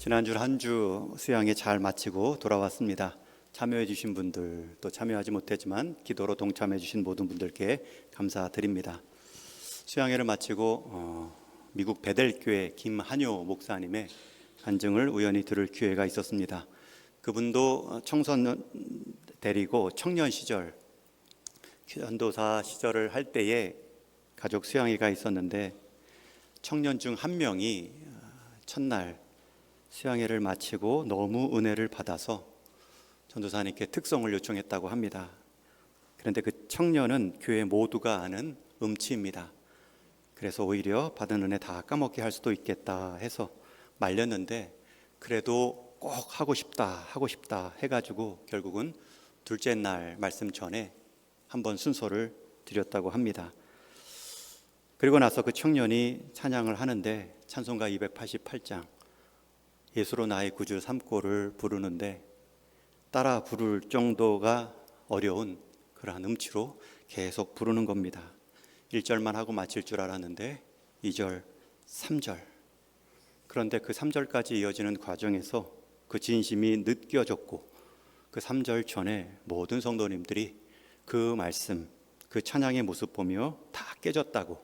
지난주 한 주 수양회 잘 마치고 돌아왔습니다. 참여해 주신 분들, 또 참여하지 못했지만 기도로 동참해 주신 모든 분들께 감사드립니다. 수양회를 마치고 미국 베델교회 김한효 목사님의 간증을 우연히 들을 기회가 있었습니다. 그분도 청소년 데리고 청년 시절, 전도사 시절을 할 때에 가족 수양회가 있었는데 청년 중 한 명이 첫날 수양회를 마치고 너무 은혜를 받아서 전도사님께 특성을 요청했다고 합니다. 그런데 그 청년은 교회 모두가 아는 음치입니다. 그래서 오히려 받은 은혜 다 까먹게 할 수도 있겠다 해서 말렸는데 그래도 꼭 하고 싶다 해가지고 결국은 둘째 날 말씀 전에 한번 순서를 드렸다고 합니다. 그리고 나서 그 청년이 찬양을 하는데 찬송가 288장 예수로 나의 구주 삼고를 부르는데 따라 부를 정도가 어려운 그러한 음치로 계속 부르는 겁니다. 1절만 하고 마칠 줄 알았는데 2절, 3절. 그런데 그 3절까지 이어지는 과정에서 그 진심이 느껴졌고 그 3절 전에 모든 성도님들이 그 말씀, 그 찬양의 모습 보며 다 깨졌다고,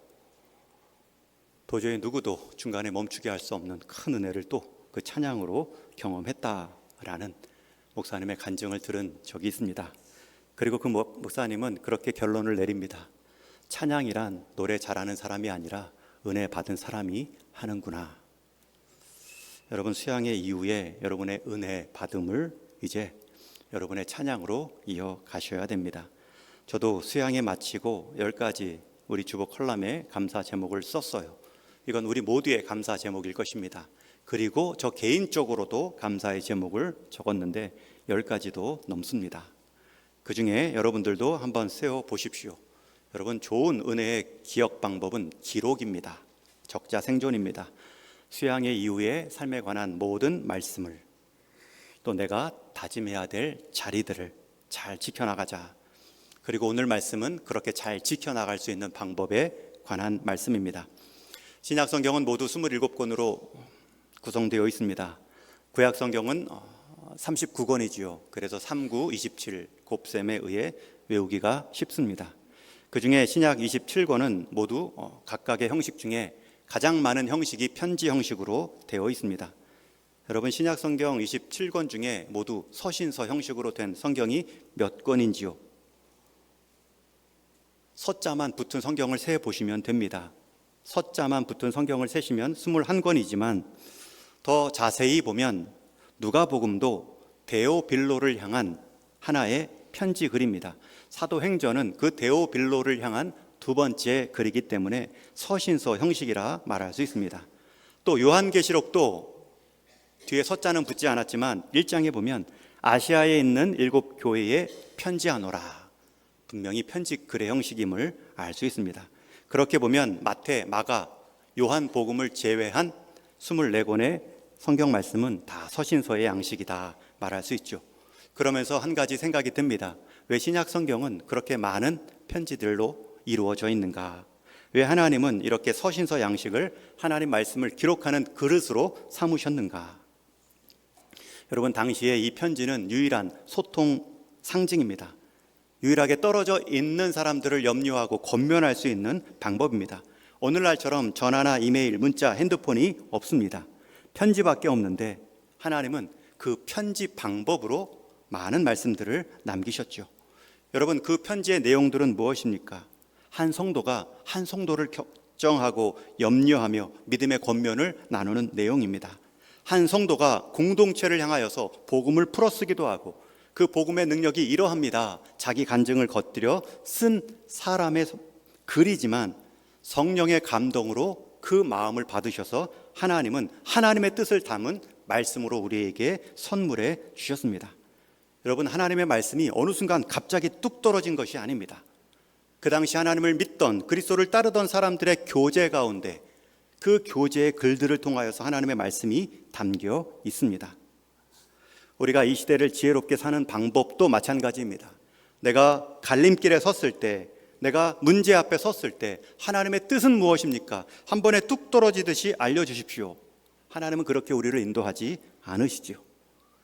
도저히 누구도 중간에 멈추게 할 수 없는 큰 은혜를 또 그 찬양으로 경험했다라는 목사님의 간증을 들은 적이 있습니다. 그리고 그 목사님은 그렇게 결론을 내립니다. 찬양이란 노래 잘하는 사람이 아니라 은혜 받은 사람이 하는구나. 여러분, 수양회 이후에 여러분의 은혜 받음을 이제 여러분의 찬양으로 이어가셔야 됩니다. 저도 수양회 마치고 10가지 우리 주보 컬럼에 감사 제목을 썼어요. 이건 우리 모두의 감사 제목일 것입니다. 그리고 저 개인적으로도 감사의 제목을 적었는데 10가지도 넘습니다. 그 중에 여러분들도 한번 세워보십시오. 여러분, 좋은 은혜의 기억 방법은 기록입니다. 적자 생존입니다. 수양회 이후의 삶에 관한 모든 말씀을, 또 내가 다짐해야 될 자리들을 잘 지켜나가자. 그리고 오늘 말씀은 그렇게 잘 지켜나갈 수 있는 방법에 관한 말씀입니다. 신약 성경은 모두 27권으로 구성되어 있습니다. 구약 성경은 39권이지요. 그래서 39, 27 곱셈에 의해 외우기가 쉽습니다. 그 중에 신약 27권은 모두 각각의 형식 중에 가장 많은 형식이 편지 형식으로 되어 있습니다. 여러분, 신약 성경 27권 중에 모두 서신서 형식으로 된 성경이 몇 권인지요? 서자만 붙은 성경을 세 보시면 됩니다. 서자만 붙은 성경을 세시면 21권이지만 더 자세히 보면 누가복음도 데오빌로를 향한 하나의 편지 글입니다. 사도행전은 그 데오빌로를 향한 두 번째 글이기 때문에 서신서 형식이라 말할 수 있습니다. 또 요한계시록도 뒤에 서자는 붙지 않았지만 1장에 보면 아시아에 있는 7 교회에 편지하노라, 분명히 편지 글의 형식임을 알 수 있습니다. 그렇게 보면 마태, 마가, 요한 복음을 제외한 24권의 성경 말씀은 다 서신서의 양식이다 말할 수 있죠. 그러면서 한 가지 생각이 듭니다. 왜 신약 성경은 그렇게 많은 편지들로 이루어져 있는가? 왜 하나님은 이렇게 서신서 양식을 하나님 말씀을 기록하는 그릇으로 삼으셨는가? 여러분, 당시에 이 편지는 유일한 소통 상징입니다. 유일하게 떨어져 있는 사람들을 염려하고 권면할 수 있는 방법입니다. 오늘날처럼 전화나 이메일, 문자, 핸드폰이 없습니다. 편지밖에 없는데 하나님은 그 편지 방법으로 많은 말씀들을 남기셨죠. 여러분, 그 편지의 내용들은 무엇입니까? 한 성도가 한 성도를 걱정하고 염려하며 믿음의 권면을 나누는 내용입니다. 한 성도가 공동체를 향하여서 복음을 풀어쓰기도 하고 그 복음의 능력이 이러합니다. 자기 간증을 겉들여 쓴 사람의 글이지만 성령의 감동으로 그 마음을 받으셔서 하나님은 하나님의 뜻을 담은 말씀으로 우리에게 선물해 주셨습니다. 여러분, 하나님의 말씀이 어느 순간 갑자기 뚝 떨어진 것이 아닙니다. 그 당시 하나님을 믿던, 그리스도를 따르던 사람들의 교제 가운데 그 교제의 글들을 통하여서 하나님의 말씀이 담겨 있습니다. 우리가 이 시대를 지혜롭게 사는 방법도 마찬가지입니다. 내가 갈림길에 섰을 때, 내가 문제 앞에 섰을 때 하나님의 뜻은 무엇입니까? 한 번에 뚝 떨어지듯이 알려주십시오. 하나님은 그렇게 우리를 인도하지 않으시지요.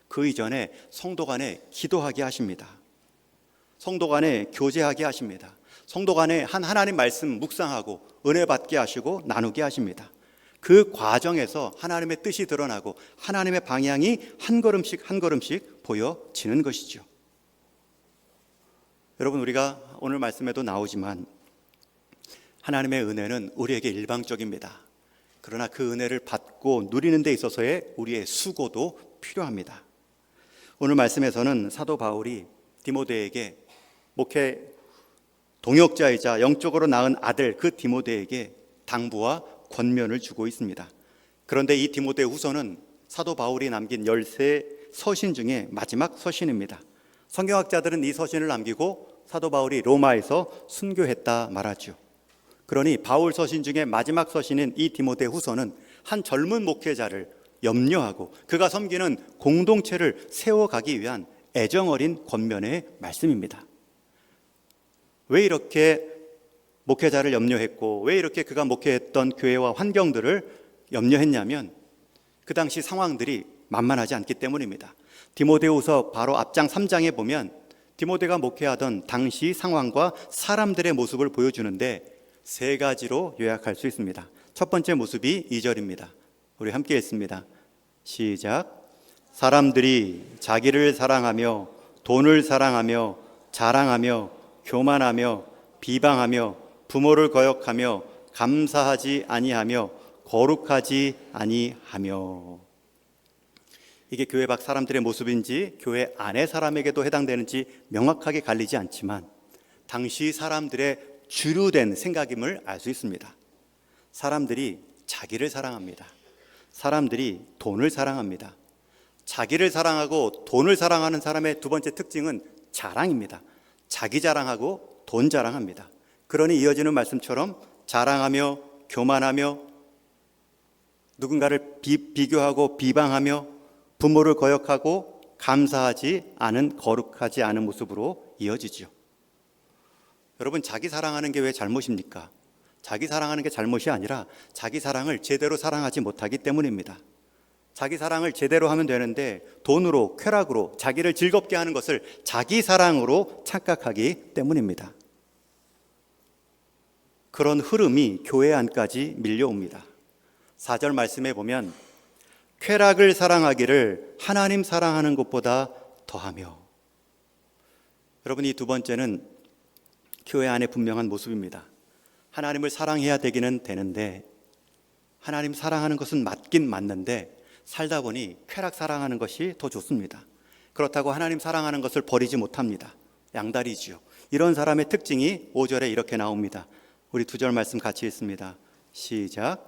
그 이전에 성도 간에 기도하게 하십니다. 성도 간에 교제하게 하십니다. 성도 간에 하나님 말씀 묵상하고 은혜 받게 하시고 나누게 하십니다. 그 과정에서 하나님의 뜻이 드러나고 하나님의 방향이 한 걸음씩 한 걸음씩 보여지는 것이죠. 여러분, 우리가 오늘 말씀에도 나오지만 하나님의 은혜는 우리에게 일방적입니다. 그러나 그 은혜를 받고 누리는 데 있어서의 우리의 수고도 필요합니다. 오늘 말씀에서는 사도 바울이 디모데에게 목회 동역자이자 영적으로 낳은 아들 그 디모데에게 당부와 권면을 주고 있습니다. 그런데 이 디모데 후서는 사도 바울이 남긴 13 서신 중에 마지막 서신입니다. 성경학자들은 이 서신을 남기고 사도 바울이 로마에서 순교했다 말하죠. 그러니 바울 서신 중에 마지막 서신인 이 디모데 후서는 한 젊은 목회자를 염려하고 그가 섬기는 공동체를 세워가기 위한 애정어린 권면의 말씀입니다. 왜 이렇게 목회자를 염려했고 왜 이렇게 그가 목회했던 교회와 환경들을 염려했냐면 그 당시 상황들이 만만하지 않기 때문입니다. 디모데후서 바로 앞장 3장에 보면 디모데가 목회하던 당시 상황과 사람들의 모습을 보여주는데 3가지로 요약할 수 있습니다. 첫 번째 모습이 2절입니다. 우리 함께 읽습니다. 시작. 사람들이 자기를 사랑하며 돈을 사랑하며 자랑하며 교만하며 비방하며 부모를 거역하며 감사하지 아니하며 거룩하지 아니하며. 이게 교회 밖 사람들의 모습인지 교회 안의 사람에게도 해당되는지 명확하게 갈리지 않지만 당시 사람들의 주류된 생각임을 알 수 있습니다. 사람들이 자기를 사랑합니다. 사람들이 돈을 사랑합니다. 자기를 사랑하고 돈을 사랑하는 사람의 두 번째 특징은 자랑입니다. 자기 자랑하고 돈 자랑합니다. 그러니 이어지는 말씀처럼 자랑하며 교만하며 누군가를 비교하고 비방하며 부모를 거역하고 감사하지 않은 거룩하지 않은 모습으로 이어지죠. 여러분, 자기 사랑하는 게 왜 잘못입니까? 자기 사랑하는 게 잘못이 아니라 자기 사랑을 제대로 사랑하지 못하기 때문입니다. 자기 사랑을 제대로 하면 되는데 돈으로, 쾌락으로 자기를 즐겁게 하는 것을 자기 사랑으로 착각하기 때문입니다. 그런 흐름이 교회 안까지 밀려옵니다. 4절 말씀에 보면 쾌락을 사랑하기를 하나님 사랑하는 것보다 더하며. 여러분, 이 두 번째는 교회 안에 분명한 모습입니다. 하나님을 사랑해야 되기는 되는데 하나님 사랑하는 것은 맞긴 맞는데 살다 보니 쾌락 사랑하는 것이 더 좋습니다. 그렇다고 하나님 사랑하는 것을 버리지 못합니다. 양다리지요. 이런 사람의 특징이 5절에 이렇게 나옵니다. 우리 2절 말씀 같이 읽습니다. 시작.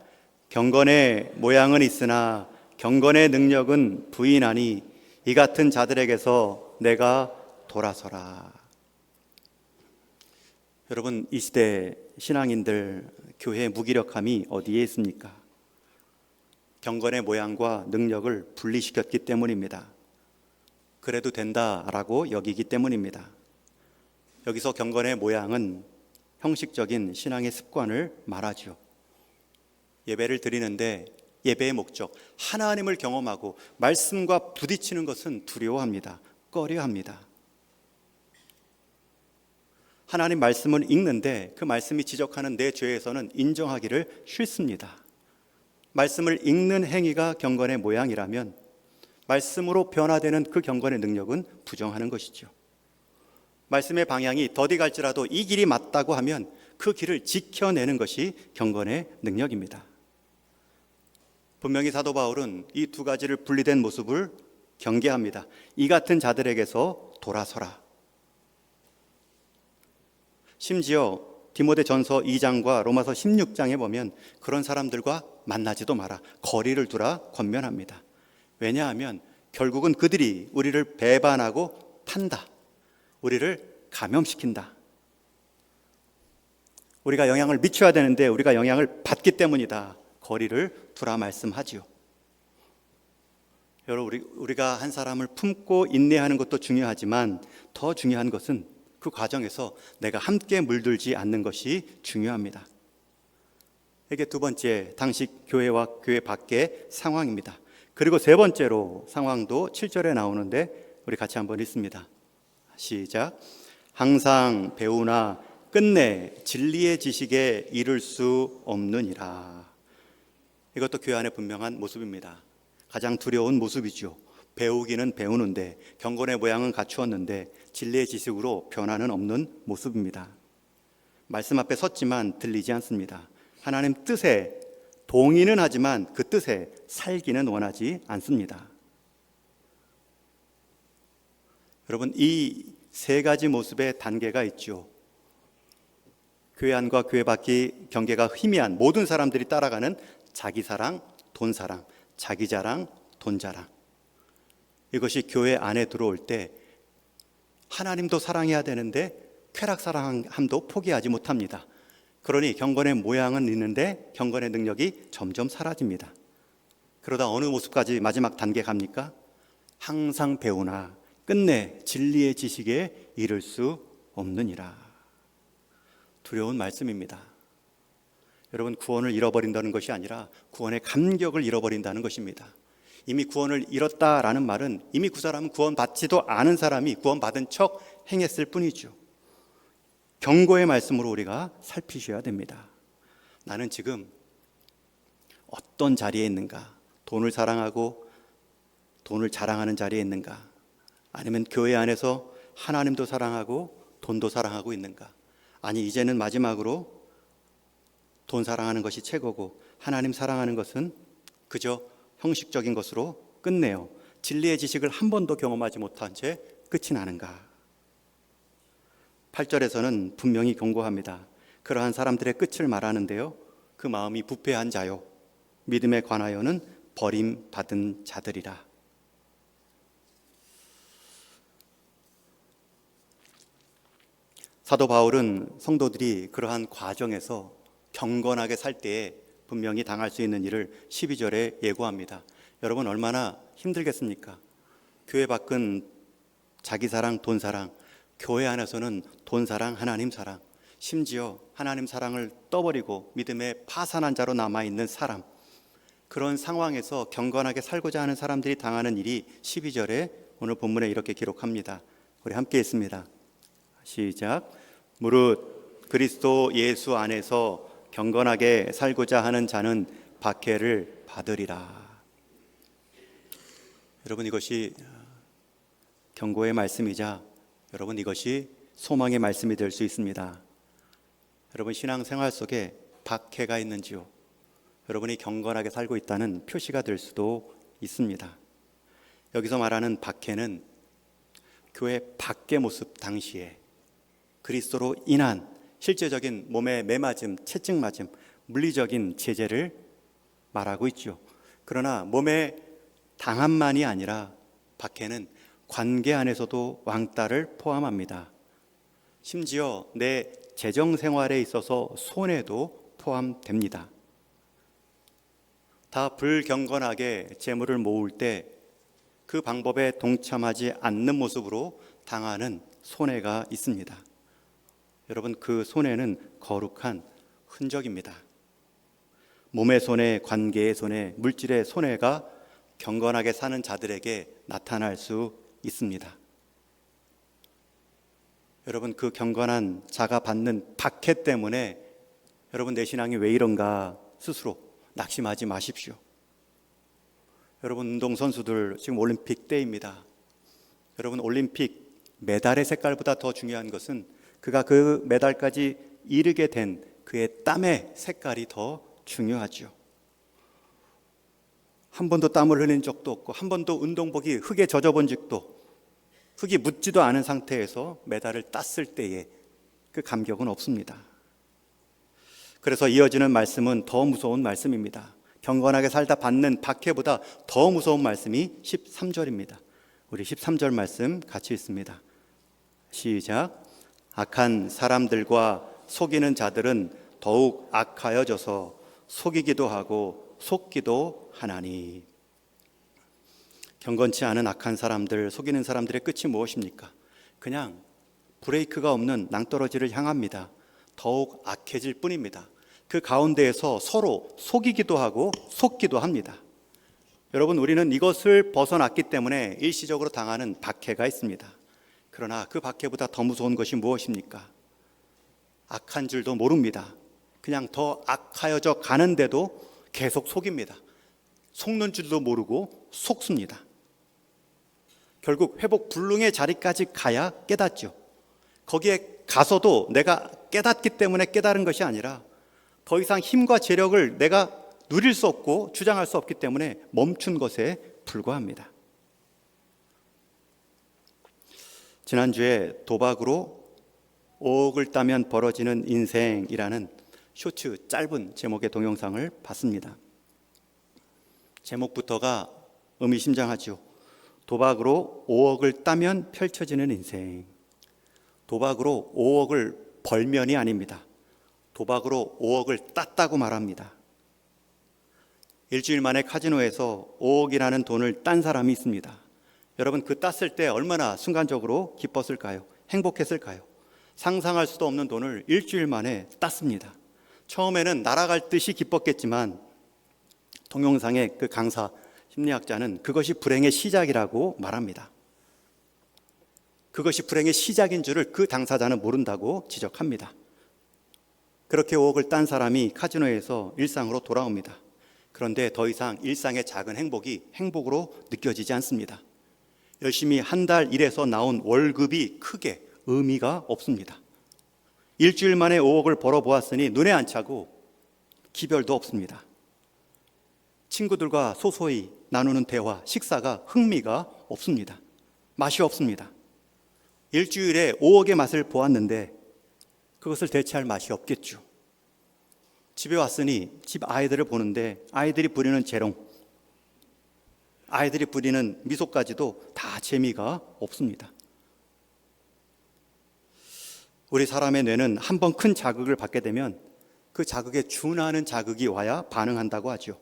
경건의 모양은 있으나 경건의 능력은 부인하니 이 같은 자들에게서 내가 돌아서라. 여러분, 이 시대 신앙인들 교회의 무기력함이 어디에 있습니까? 경건의 모양과 능력을 분리시켰기 때문입니다. 그래도 된다라고 여기기 때문입니다. 여기서 경건의 모양은 형식적인 신앙의 습관을 말하죠. 예배를 드리는데 예배의 목적, 하나님을 경험하고 말씀과 부딪히는 것은 두려워합니다. 꺼려합니다. 하나님 말씀을 읽는데 그 말씀이 지적하는 내 죄에서는 인정하기를 싫습니다. 말씀을 읽는 행위가 경건의 모양이라면 말씀으로 변화되는 그 경건의 능력은 부정하는 것이죠. 말씀의 방향이 더디 갈지라도 이 길이 맞다고 하면 그 길을 지켜내는 것이 경건의 능력입니다. 분명히 사도 바울은 이 2가지를 분리된 모습을 경계합니다. 이 같은 자들에게서 돌아서라. 심지어 디모데전서 2장과 로마서 16장에 보면 그런 사람들과 만나지도 마라, 거리를 두라 권면합니다. 왜냐하면 결국은 그들이 우리를 배반하고 판다. 우리를 감염시킨다. 우리가 영향을 미쳐야 되는데 우리가 영향을 받기 때문이다. 거리를 두라 말씀하지요. 여러분, 우리가 한 사람을 품고 인내하는 것도 중요하지만 더 중요한 것은 그 과정에서 내가 함께 물들지 않는 것이 중요합니다. 이게 두 번째 당시 교회와 교회 밖의 상황입니다. 그리고 세 번째로 상황도 7절에 나오는데 우리 같이 한번 읽습니다. 시작. 항상 배우나 끝내 진리의 지식에 이를 수 없느니라. 이것도 교회 안의 분명한 모습입니다. 가장 두려운 모습이죠. 배우기는 배우는데 경건의 모양은 갖추었는데 진리의 지식으로 변화는 없는 모습입니다. 말씀 앞에 섰지만 들리지 않습니다. 하나님 뜻에 동의는 하지만 그 뜻에 살기는 원하지 않습니다. 여러분, 이 세 가지 모습의 단계가 있죠. 교회 안과 교회 밖의 경계가 희미한 모든 사람들이 따라가는 자기 사랑, 돈 사랑, 자기 자랑, 돈 자랑. 이것이 교회 안에 들어올 때 하나님도 사랑해야 되는데 쾌락 사랑함도 포기하지 못합니다. 그러니 경건의 모양은 있는데 경건의 능력이 점점 사라집니다. 그러다 어느 모습까지 마지막 단계 갑니까? 항상 배우나 끝내 진리의 지식에 이를 수 없느니라. 두려운 말씀입니다. 여러분, 구원을 잃어버린다는 것이 아니라 구원의 감격을 잃어버린다는 것입니다. 이미 구원을 잃었다라는 말은 이미 그 사람은 구원받지도 않은 사람이 구원받은 척 행했을 뿐이죠. 경고의 말씀으로 우리가 살피셔야 됩니다. 나는 지금 어떤 자리에 있는가? 돈을 사랑하고 돈을 자랑하는 자리에 있는가? 아니면 교회 안에서 하나님도 사랑하고 돈도 사랑하고 있는가? 아니, 이제는 마지막으로 돈 사랑하는 것이 최고고 하나님 사랑하는 것은 그저 형식적인 것으로 끝내요. 진리의 지식을 한 번도 경험하지 못한 채 끝이 나는가? 8절에서는 분명히 경고합니다. 그러한 사람들의 끝을 말하는데요, 그 마음이 부패한 자요 믿음에 관하여는 버림받은 자들이라. 사도 바울은 성도들이 그러한 과정에서 경건하게 살 때에 분명히 당할 수 있는 일을 12절에 예고합니다. 여러분, 얼마나 힘들겠습니까? 교회 밖은 자기 사랑, 돈 사랑, 교회 안에서는 돈 사랑, 하나님 사랑, 심지어 하나님 사랑을 떠버리고 믿음의 파산한 자로 남아있는 사람, 그런 상황에서 경건하게 살고자 하는 사람들이 당하는 일이 12절에 오늘 본문에 이렇게 기록합니다. 우리 함께 읽습니다. 시작. 무릇 그리스도 예수 안에서 경건하게 살고자 하는 자는 박해를 받으리라. 여러분, 이것이 경고의 말씀이자 여러분, 이것이 소망의 말씀이 될 수 있습니다. 여러분, 신앙생활 속에 박해가 있는지요? 여러분이 경건하게 살고 있다는 표시가 될 수도 있습니다. 여기서 말하는 박해는 교회 밖의 모습 당시에 그리스도로 인한 실제적인 몸의 매맞음, 채찍맞음, 물리적인 제재를 말하고 있죠. 그러나 몸의 당함만이 아니라 박해는 관계 안에서도 왕따를 포함합니다. 심지어 내 재정 생활에 있어서 손해도 포함됩니다. 다 불경건하게 재물을 모을 때 그 방법에 동참하지 않는 모습으로 당하는 손해가 있습니다. 여러분, 그 손해는 거룩한 흔적입니다. 몸의 손해, 관계의 손해, 물질의 손해가 경건하게 사는 자들에게 나타날 수 있습니다. 여러분, 그 경건한 자가 받는 박해 때문에 여러분, 내 신앙이 왜 이런가 스스로 낙심하지 마십시오. 여러분, 운동선수들 지금 올림픽 때입니다. 여러분, 올림픽 메달의 색깔보다 더 중요한 것은 그가 그 메달까지 이르게 된 그의 땀의 색깔이 더 중요하죠. 한 번도 땀을 흘린 적도 없고 한 번도 운동복이 흙에 젖어본 적도, 흙이 묻지도 않은 상태에서 메달을 땄을 때의 그 감격은 없습니다. 그래서 이어지는 말씀은 더 무서운 말씀입니다. 경건하게 살다 받는 박해보다 더 무서운 말씀이 13절입니다. 우리 13절 말씀 같이 읽습니다. 시작. 악한 사람들과 속이는 자들은 더욱 악하여져서 속이기도 하고 속기도 하나니. 경건치 않은 악한 사람들, 속이는 사람들의 끝이 무엇입니까? 그냥 브레이크가 없는 낭떠러지를 향합니다. 더욱 악해질 뿐입니다. 그 가운데에서 서로 속이기도 하고 속기도 합니다. 여러분, 우리는 이것을 벗어났기 때문에 일시적으로 당하는 박해가 있습니다. 그러나 그 박해보다 더 무서운 것이 무엇입니까? 악한 줄도 모릅니다. 그냥 더 악하여져 가는데도 계속 속입니다. 속는 줄도 모르고 속습니다. 결국 회복 불능의 자리까지 가야 깨닫죠. 거기에 가서도 내가 깨닫기 때문에 깨달은 것이 아니라 더 이상 힘과 재력을 내가 누릴 수 없고 주장할 수 없기 때문에 멈춘 것에 불과합니다. 지난주에 도박으로 5억을 따면 벌어지는 인생이라는 쇼츠 짧은 제목의 동영상을 봤습니다. 제목부터가 의미심장하죠. 도박으로 5억을 따면 펼쳐지는 인생. 도박으로 5억을 벌면이 아닙니다. 도박으로 5억을 땄다고 말합니다. 일주일 만에 카지노에서 5억이라는 돈을 딴 사람이 있습니다. 여러분, 그 땄을 때 얼마나 순간적으로 기뻤을까요? 행복했을까요? 상상할 수도 없는 돈을 일주일 만에 땄습니다. 처음에는 날아갈 듯이 기뻤겠지만 동영상의 그 강사 심리학자는 그것이 불행의 시작이라고 말합니다. 그것이 불행의 시작인 줄을 그 당사자는 모른다고 지적합니다. 그렇게 5억을 딴 사람이 카지노에서 일상으로 돌아옵니다. 그런데 더 이상 일상의 작은 행복이 행복으로 느껴지지 않습니다. 열심히 한 달 일해서 나온 월급이 크게 의미가 없습니다. 일주일 만에 5억을 벌어보았으니 눈에 안 차고 기별도 없습니다. 친구들과 소소히 나누는 대화, 식사가 흥미가 없습니다. 맛이 없습니다. 일주일에 5억의 맛을 보았는데 그것을 대체할 맛이 없겠죠. 집에 왔으니 집 아이들을 보는데 아이들이 부리는 재롱, 아이들이 부리는 미소까지도 다 재미가 없습니다. 우리 사람의 뇌는 한번 큰 자극을 받게 되면 그 자극에 준하는 자극이 와야 반응한다고 하죠.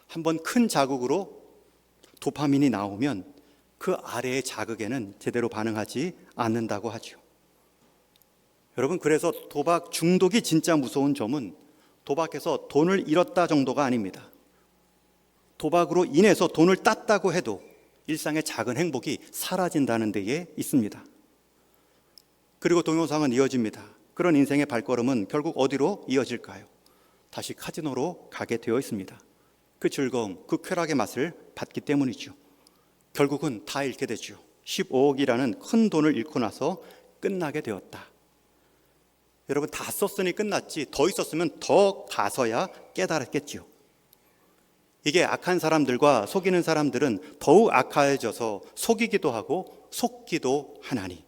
한번 큰 자극으로 도파민이 나오면 그 아래의 자극에는 제대로 반응하지 않는다고 하죠. 여러분, 그래서 도박 중독이 진짜 무서운 점은 도박해서 돈을 잃었다 정도가 아닙니다. 도박으로 인해서 돈을 땄다고 해도 일상의 작은 행복이 사라진다는 데에 있습니다. 그리고 동영상은 이어집니다. 그런 인생의 발걸음은 결국 어디로 이어질까요? 다시 카지노로 가게 되어 있습니다. 그 즐거움, 그 쾌락의 맛을 받기 때문이죠. 결국은 다 잃게 되죠. 15억이라는 큰 돈을 잃고 나서 끝나게 되었다. 여러분, 다 썼으니 끝났지 더 있었으면 더 가서야 깨달았겠죠. 이게 악한 사람들과 속이는 사람들은 더욱 악화해져서 속이기도 하고 속기도 하나니.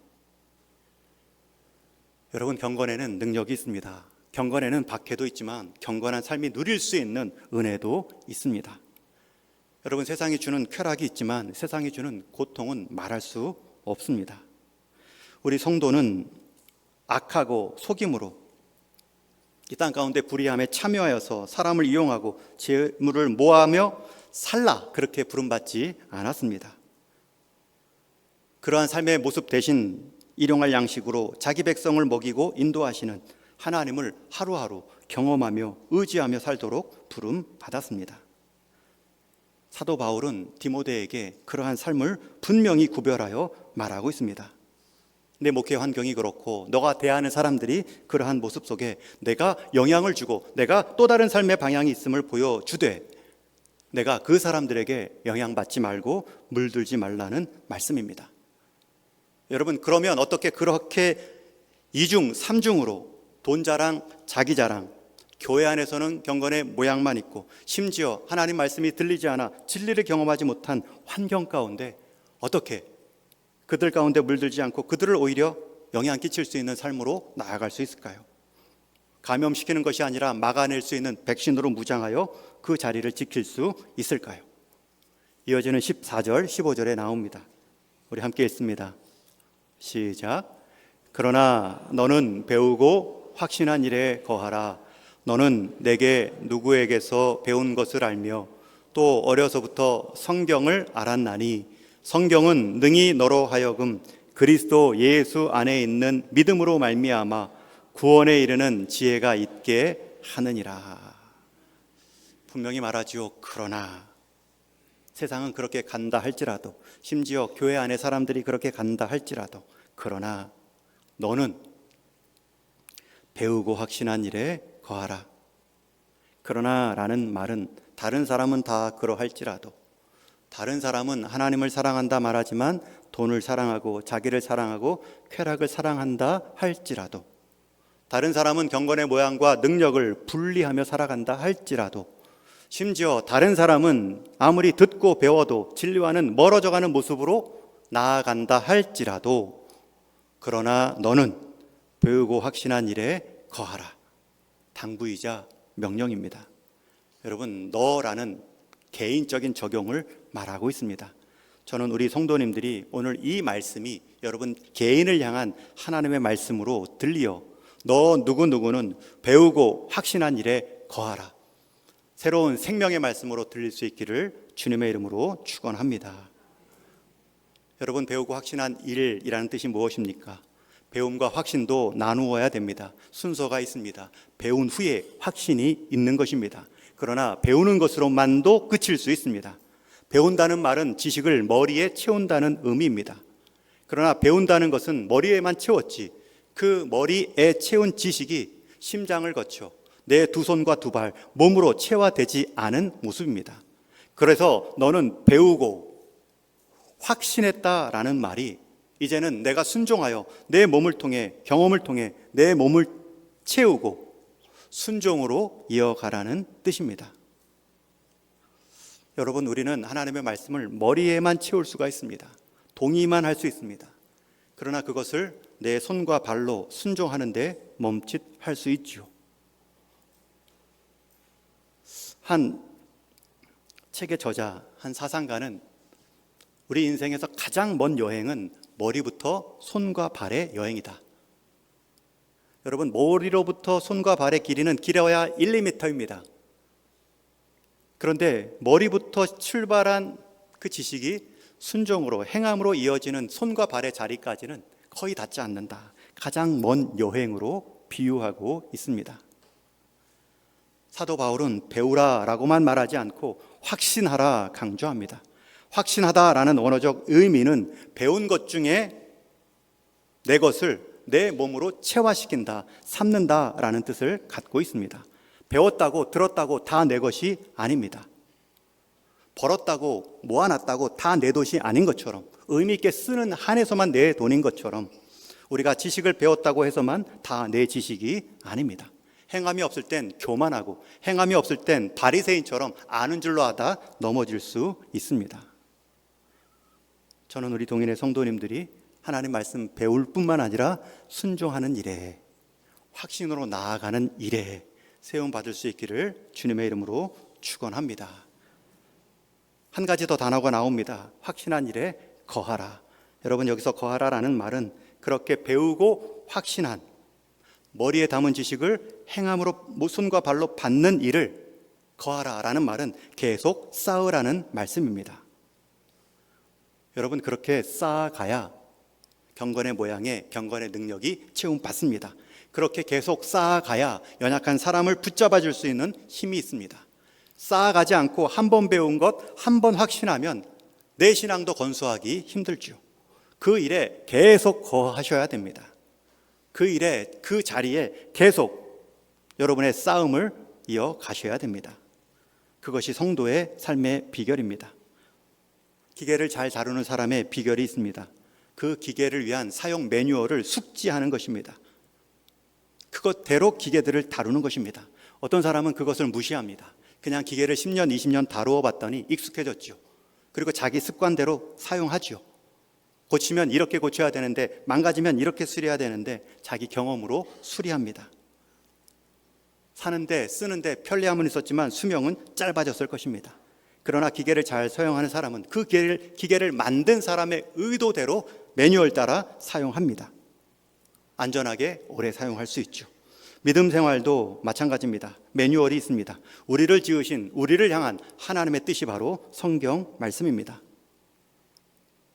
여러분, 경건에는 능력이 있습니다. 경건에는 박해도 있지만 경건한 삶이 누릴 수 있는 은혜도 있습니다. 여러분, 세상이 주는 쾌락이 있지만 세상이 주는 고통은 말할 수 없습니다. 우리 성도는 악하고 속임으로 이 땅 가운데 불의함에 참여하여서 사람을 이용하고 재물을 모하며 살라, 그렇게 부름받지 않았습니다. 그러한 삶의 모습 대신 일용할 양식으로 자기 백성을 먹이고 인도하시는 하나님을 하루하루 경험하며 의지하며 살도록 부름받았습니다. 사도 바울은 디모데에게 그러한 삶을 분명히 구별하여 말하고 있습니다. 내 목회 환경이 그렇고 너가 대하는 사람들이 그러한 모습 속에 내가 영향을 주고 내가 또 다른 삶의 방향이 있음을 보여주되 내가 그 사람들에게 영향받지 말고 물들지 말라는 말씀입니다. 여러분, 그러면 어떻게 그렇게 이중 삼중으로 돈 자랑, 자기 자랑, 교회 안에서는 경건의 모양만 있고 심지어 하나님 말씀이 들리지 않아 진리를 경험하지 못한 환경 가운데 어떻게 그들 가운데 물들지 않고 그들을 오히려 영향 끼칠 수 있는 삶으로 나아갈 수 있을까요? 감염시키는 것이 아니라 막아낼 수 있는 백신으로 무장하여 그 자리를 지킬 수 있을까요? 이어지는 14절, 15절에 나옵니다. 우리 함께 읽습니다. 시작. 그러나 너는 배우고 확신한 일에 거하라. 너는 내게 누구에게서 배운 것을 알며 또 어려서부터 성경을 알았나니 성경은 능히 너로 하여금 그리스도 예수 안에 있는 믿음으로 말미암아 구원에 이르는 지혜가 있게 하느니라. 분명히 말하지요. 그러나 세상은 그렇게 간다 할지라도, 심지어 교회 안에 사람들이 그렇게 간다 할지라도, 그러나 너는 배우고 확신한 일에 거하라. 그러나 라는 말은 다른 사람은 다 그러할지라도, 다른 사람은 하나님을 사랑한다 말하지만 돈을 사랑하고 자기를 사랑하고 쾌락을 사랑한다 할지라도, 다른 사람은 경건의 모양과 능력을 분리하며 살아간다 할지라도, 심지어 다른 사람은 아무리 듣고 배워도 진리와는 멀어져가는 모습으로 나아간다 할지라도, 그러나 너는 배우고 확신한 일에 거하라. 당부이자 명령입니다. 여러분, 너라는 개인적인 적용을 말하고 있습니다. 저는 우리 성도님들이 오늘 이 말씀이 여러분 개인을 향한 하나님의 말씀으로 들리어 너 누구누구는 배우고 확신한 일에 거하라, 새로운 생명의 말씀으로 들릴 수 있기를 주님의 이름으로 축원합니다. 여러분, 배우고 확신한 일이라는 뜻이 무엇입니까? 배움과 확신도 나누어야 됩니다. 순서가 있습니다. 배운 후에 확신이 있는 것입니다. 그러나 배우는 것으로만도 그칠 수 있습니다. 배운다는 말은 지식을 머리에 채운다는 의미입니다. 그러나 배운다는 것은 머리에만 채웠지, 그 머리에 채운 지식이 심장을 거쳐 내 두 손과 두 발, 몸으로 체화되지 않은 모습입니다. 그래서 너는 배우고 확신했다라는 말이 이제는 내가 순종하여 내 몸을 통해, 경험을 통해 내 몸을 채우고 순종으로 이어가라는 뜻입니다. 여러분, 우리는 하나님의 말씀을 머리에만 채울 수가 있습니다. 동의만 할 수 있습니다. 그러나 그것을 내 손과 발로 순종하는 데 멈칫할 수 있죠. 한 책의 저자, 한 사상가는 우리 인생에서 가장 먼 여행은 머리부터 손과 발의 여행이다. 여러분, 머리로부터 손과 발의 길이는 길어야 1, 2m입니다. 그런데 머리부터 출발한 그 지식이 순종으로, 행함으로 이어지는 손과 발의 자리까지는 거의 닿지 않는다. 가장 먼 여행으로 비유하고 있습니다. 사도 바울은 배우라라고만 말하지 않고 확신하라 강조합니다. 확신하다라는 언어적 의미는 배운 것 중에 내 것을 내 몸으로 체화시킨다, 삼는다라는 뜻을 갖고 있습니다. 배웠다고, 들었다고 다 내 것이 아닙니다. 벌었다고, 모아놨다고 다 내 돈이 아닌 것처럼, 의미 있게 쓰는 한에서만 내 돈인 것처럼, 우리가 지식을 배웠다고 해서만 다 내 지식이 아닙니다. 행함이 없을 땐 교만하고, 행함이 없을 땐 바리새인처럼 아는 줄로 하다 넘어질 수 있습니다. 저는 우리 동인의 성도님들이 하나님 말씀 배울 뿐만 아니라 순종하는 일에, 확신으로 나아가는 일에 세움받을 수 있기를 주님의 이름으로 축원합니다. 한 가지 더 단어가 나옵니다. 확신한 일에 거하라. 여러분, 여기서 거하라라는 말은 그렇게 배우고 확신한, 머리에 담은 지식을 행함으로 손과 발로 받는 일을 거하라라는 말은 계속 쌓으라는 말씀입니다. 여러분, 그렇게 쌓아가야 경건의 모양에 경건의 능력이 채움받습니다. 그렇게 계속 쌓아가야 연약한 사람을 붙잡아 줄 수 있는 힘이 있습니다. 쌓아가지 않고 한 번 배운 것, 한 번 확신하면 내 신앙도 건수하기 힘들죠. 그 일에 계속 거하셔야 됩니다. 그 일에, 그 자리에 계속 여러분의 싸움을 이어가셔야 됩니다. 그것이 성도의 삶의 비결입니다. 기계를 잘 다루는 사람의 비결이 있습니다. 그 기계를 위한 사용 매뉴얼을 숙지하는 것입니다. 그것대로 기계들을 다루는 것입니다. 어떤 사람은 그것을 무시합니다. 그냥 기계를 10년, 20년 다루어 봤더니 익숙해졌죠. 그리고 자기 습관대로 사용하죠. 고치면 이렇게 고쳐야 되는데, 망가지면 이렇게 수리해야 되는데 자기 경험으로 수리합니다. 사는데, 쓰는데 편리함은 있었지만 수명은 짧아졌을 것입니다. 그러나 기계를 잘 사용하는 사람은 그 기계를 만든 사람의 의도대로 매뉴얼 따라 사용합니다. 안전하게 오래 사용할 수 있죠. 믿음 생활도 마찬가지입니다. 매뉴얼이 있습니다. 우리를 지으신, 우리를 향한 하나님의 뜻이 바로 성경 말씀입니다.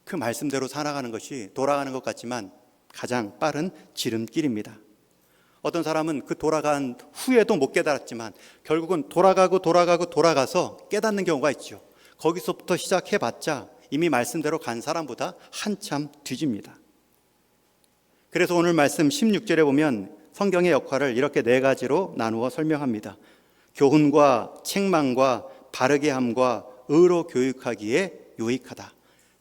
그 말씀대로 살아가는 것이 돌아가는 것 같지만 가장 빠른 지름길입니다. 어떤 사람은 그 돌아간 후에도 못 깨달았지만 결국은 돌아가서 깨닫는 경우가 있죠. 거기서부터 시작해봤자 이미 말씀대로 간 사람보다 한참 뒤집니다. 그래서 오늘 말씀 16절에 보면 성경의 역할을 이렇게 네 가지로 나누어 설명합니다. 교훈과 책망과 바르게 함과 의로 교육하기에 유익하다.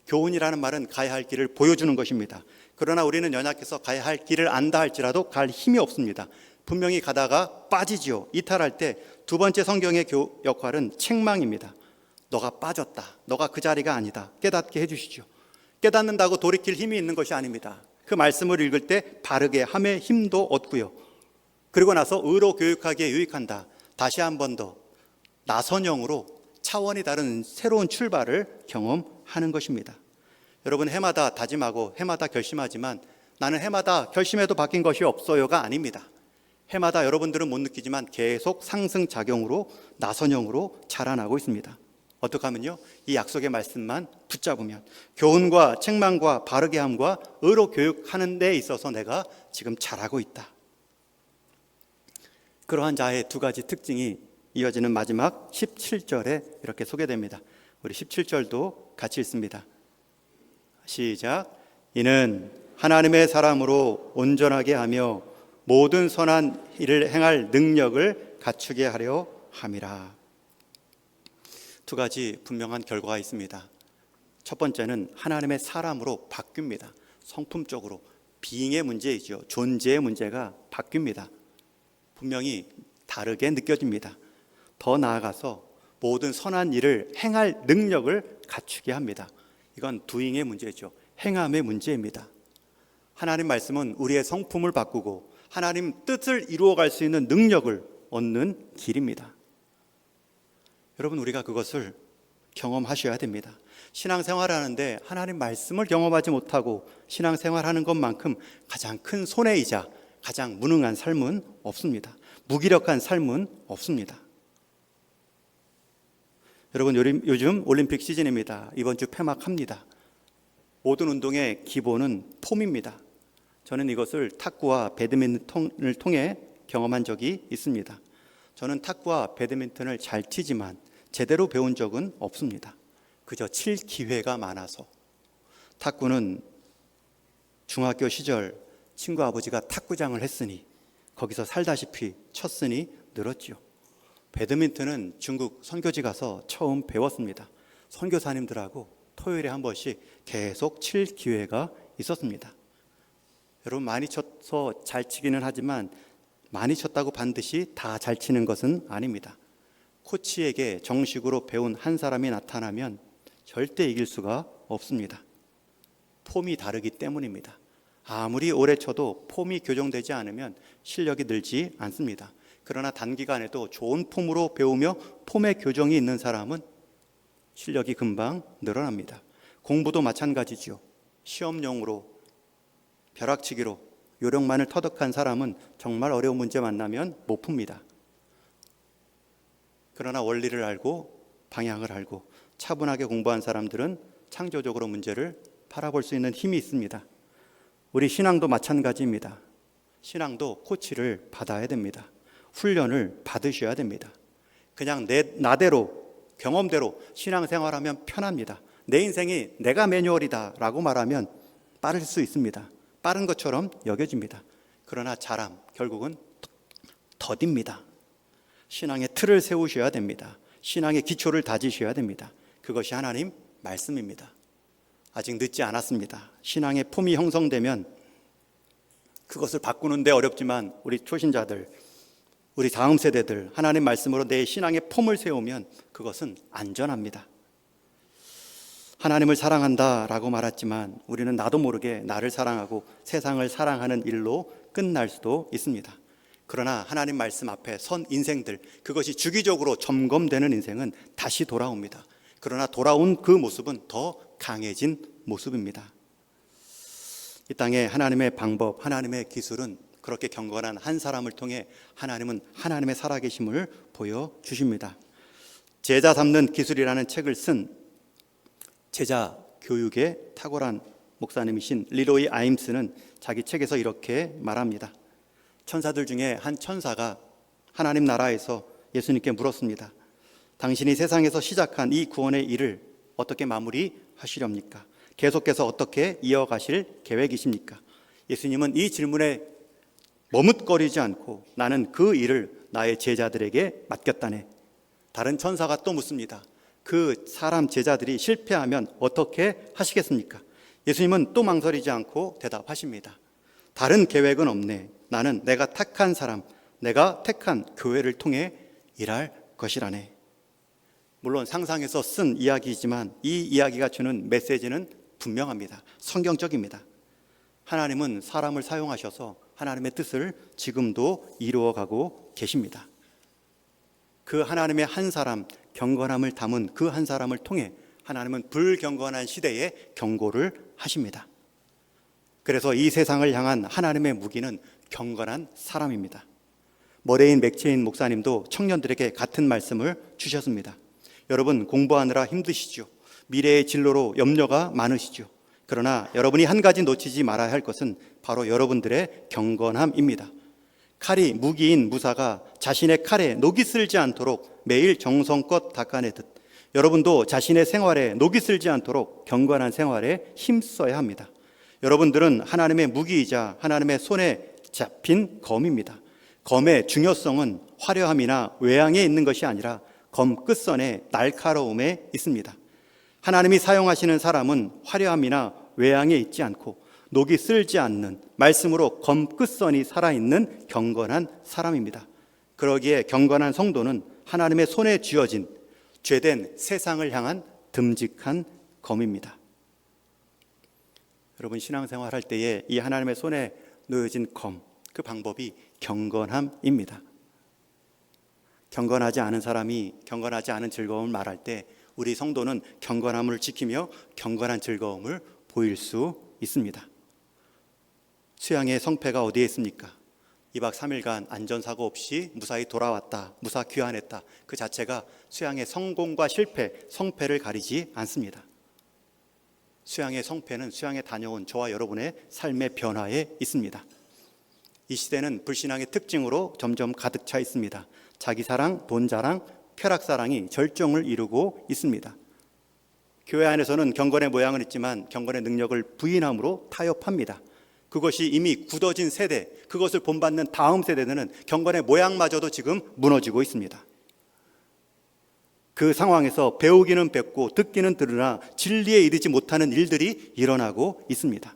교훈이라는 말은 가야 할 길을 보여주는 것입니다. 그러나 우리는 연약해서 가야 할 길을 안다 할지라도 갈 힘이 없습니다. 분명히 가다가 빠지지요. 이탈할 때 두 번째 성경의 역할은 책망입니다. 너가 빠졌다. 너가 그 자리가 아니다. 깨닫게 해주시죠. 깨닫는다고 돌이킬 힘이 있는 것이 아닙니다. 그 말씀을 읽을 때 바르게 함의 힘도 얻고요. 그리고 나서 의로 교육하기에 유익한다. 다시 한 번 더 나선형으로 차원이 다른 새로운 출발을 경험하는 것입니다. 여러분, 해마다 다짐하고 해마다 결심하지만 나는 해마다 결심해도 바뀐 것이 없어요가 아닙니다. 해마다 여러분들은 못 느끼지만 계속 상승작용으로 나선형으로 자라나고 있습니다. 어떻게 하면요? 이 약속의 말씀만 붙잡으면 교훈과 책망과 바르게 함과 의로 교육하는 데 있어서 내가 지금 잘하고 있다. 그러한 자의 두 가지 특징이 이어지는 마지막 17절에 이렇게 소개됩니다. 우리 17절도 같이 읽습니다. 시작. 이는 하나님의 사람으로 온전하게 하며 모든 선한 일을 행할 능력을 갖추게 하려 함이라. 두 가지 분명한 결과가 있습니다. 첫 번째는 하나님의 사람으로 바뀝니다. 성품적으로 비잉의 문제이죠. 존재의 문제가 바뀝니다. 분명히 다르게 느껴집니다. 더 나아가서 모든 선한 일을 행할 능력을 갖추게 합니다. 이건 doing의 문제죠. 행함의 문제입니다. 하나님 말씀은 우리의 성품을 바꾸고 하나님 뜻을 이루어갈 수 있는 능력을 얻는 길입니다. 여러분, 우리가 그것을 경험하셔야 됩니다. 신앙생활을 하는데 하나님 말씀을 경험하지 못하고 신앙생활하는 것만큼 가장 큰 손해이자 가장 무능한 삶은 없습니다. 무기력한 삶은 없습니다. 여러분, 요즘 올림픽 시즌입니다. 이번 주 폐막합니다. 모든 운동의 기본은 폼입니다. 저는 이것을 탁구와 배드민턴을 통해 경험한 적이 있습니다. 저는 탁구와 배드민턴을 잘 치지만 제대로 배운 적은 없습니다. 그저 칠 기회가 많아서. 탁구는 중학교 시절 친구 아버지가 탁구장을 했으니 거기서 살다시피 쳤으니 늘었죠. 배드민턴은 중국 선교지 가서 처음 배웠습니다. 선교사님들하고 토요일에 한 번씩 계속 칠 기회가 있었습니다. 여러분, 많이 쳐서 잘 치기는 하지만 많이 쳤다고 반드시 다 잘 치는 것은 아닙니다. 코치에게 정식으로 배운 한 사람이 나타나면 절대 이길 수가 없습니다. 폼이 다르기 때문입니다. 아무리 오래 쳐도 폼이 교정되지 않으면 실력이 늘지 않습니다. 그러나 단기간에도 좋은 폼으로 배우며 폼의 교정이 있는 사람은 실력이 금방 늘어납니다. 공부도 마찬가지죠. 시험용으로 벼락치기로 요령만을 터득한 사람은 정말 어려운 문제 만나면 못 풉니다. 그러나 원리를 알고 방향을 알고 차분하게 공부한 사람들은 창조적으로 문제를 바라볼 수 있는 힘이 있습니다. 우리 신앙도 마찬가지입니다. 신앙도 코치를 받아야 됩니다. 훈련을 받으셔야 됩니다. 그냥 나대로 경험대로 신앙생활하면 편합니다. 내 인생이 내가 매뉴얼이다 라고 말하면 빠를 수 있습니다. 빠른 것처럼 여겨집니다. 그러나 잘함 결국은 더딥니다. 신앙의 틀을 세우셔야 됩니다. 신앙의 기초를 다지셔야 됩니다. 그것이 하나님 말씀입니다. 아직 늦지 않았습니다. 신앙의 폼이 형성되면 그것을 바꾸는데 어렵지만 우리 초신자들, 우리 다음 세대들 하나님 말씀으로 내 신앙의 폼을 세우면 그것은 안전합니다. 하나님을 사랑한다라고 말했지만 우리는 나도 모르게 나를 사랑하고 세상을 사랑하는 일로 끝날 수도 있습니다. 그러나 하나님 말씀 앞에 선 인생들, 그것이 주기적으로 점검되는 인생은 다시 돌아옵니다. 그러나 돌아온 그 모습은 더 강해진 모습입니다. 이 땅에 하나님의 방법, 하나님의 기술은 그렇게 경건한 한 사람을 통해 하나님은 하나님의 살아계심을 보여주십니다. 제자 삼는 기술이라는 책을 쓴 제자 교육에 탁월한 목사님이신 리로이 아임스는 자기 책에서 이렇게 말합니다. 천사들 중에 한 천사가 하나님 나라에서 예수님께 물었습니다. 당신이 세상에서 시작한 이 구원의 일을 어떻게 마무리하시렵니까? 계속해서 어떻게 이어가실 계획이십니까? 예수님은 이 질문에 머뭇거리지 않고 나는 그 일을 나의 제자들에게 맡겼다네. 다른 천사가 또 묻습니다. 그 사람 제자들이 실패하면 어떻게 하시겠습니까? 예수님은 또 망설이지 않고 대답하십니다. 다른 계획은 없네. 나는 내가 택한 사람, 내가 택한 교회를 통해 일할 것이라네. 물론 상상해서 쓴 이야기이지만 이 이야기가 주는 메시지는 분명합니다. 성경적입니다. 하나님은 사람을 사용하셔서 하나님의 뜻을 지금도 이루어가고 계십니다. 그 하나님의 한 사람, 경건함을 담은 그 한 사람을 통해 하나님은 불경건한 시대에 경고를 하십니다. 그래서 이 세상을 향한 하나님의 무기는 경건한 사람입니다. 머레인 맥체인 목사님도 청년들에게 같은 말씀을 주셨습니다. 여러분, 공부하느라 힘드시죠? 미래의 진로로 염려가 많으시죠? 그러나 여러분이 한 가지 놓치지 말아야 할 것은 바로 여러분들의 경건함입니다. 칼이 무기인 무사가 자신의 칼에 녹이 슬지 않도록 매일 정성껏 닦아내듯 여러분도 자신의 생활에 녹이 슬지 않도록 경건한 생활에 힘써야 합니다. 여러분들은 하나님의 무기이자 하나님의 손에 잡힌 검입니다. 검의 중요성은 화려함이나 외양에 있는 것이 아니라 검 끝선의 날카로움에 있습니다. 하나님이 사용하시는 사람은 화려함이나 외양에 있지 않고 녹이 슬지 않는 말씀으로 검 끝선이 살아있는 경건한 사람입니다. 그러기에 경건한 성도는 하나님의 손에 쥐어진 죄된 세상을 향한 듬직한 검입니다. 여러분, 신앙생활 할 때에 이 하나님의 손에 놓여진 검, 그 방법이 경건함입니다. 경건하지 않은 사람이 경건하지 않은 즐거움을 말할 때 우리 성도는 경건함을 지키며 경건한 즐거움을 보일 수 있습니다. 수양의 성패가 어디에 있습니까? 2박 3일간 안전사고 없이 무사히 돌아왔다, 무사 귀환했다, 그 자체가 수양의 성공과 실패, 성패를 가리지 않습니다. 수양의 성패는 수양에 다녀온 저와 여러분의 삶의 변화에 있습니다. 이 시대는 불신앙의 특징으로 점점 가득 차 있습니다. 자기사랑, 돈자랑, 쾌락사랑이 절정을 이루고 있습니다. 교회 안에서는 경건의 모양은 있지만 경건의 능력을 부인함으로 타협합니다. 그것이 이미 굳어진 세대, 그것을 본받는 다음 세대들은 경건의 모양마저도 지금 무너지고 있습니다. 그 상황에서 배우기는 배웠고 듣기는 들으나 진리에 이르지 못하는 일들이 일어나고 있습니다.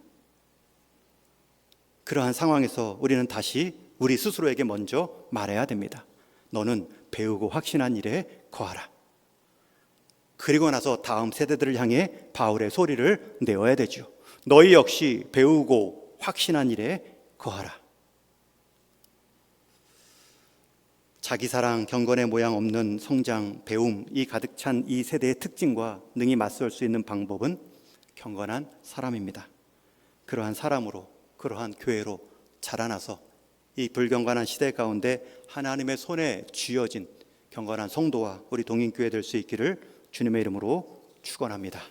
그러한 상황에서 우리는 다시 우리 스스로에게 먼저 말해야 됩니다. 너는 배우고 확신한 일에 거하라. 그리고 나서 다음 세대들을 향해 바울의 소리를 내어야 되죠. 너희 역시 배우고 확신한 일에 거하라. 자기사랑, 경건의 모양 없는 성장, 배움이 가득 찬 이 세대의 특징과 능히 맞설 수 있는 방법은 경건한 사람입니다. 그러한 사람으로, 그러한 교회로 자라나서 이 불경건한 시대 가운데 하나님의 손에 쥐어진 경건한 성도와 우리 동인교회 될 수 있기를 주님의 이름으로 축원합니다.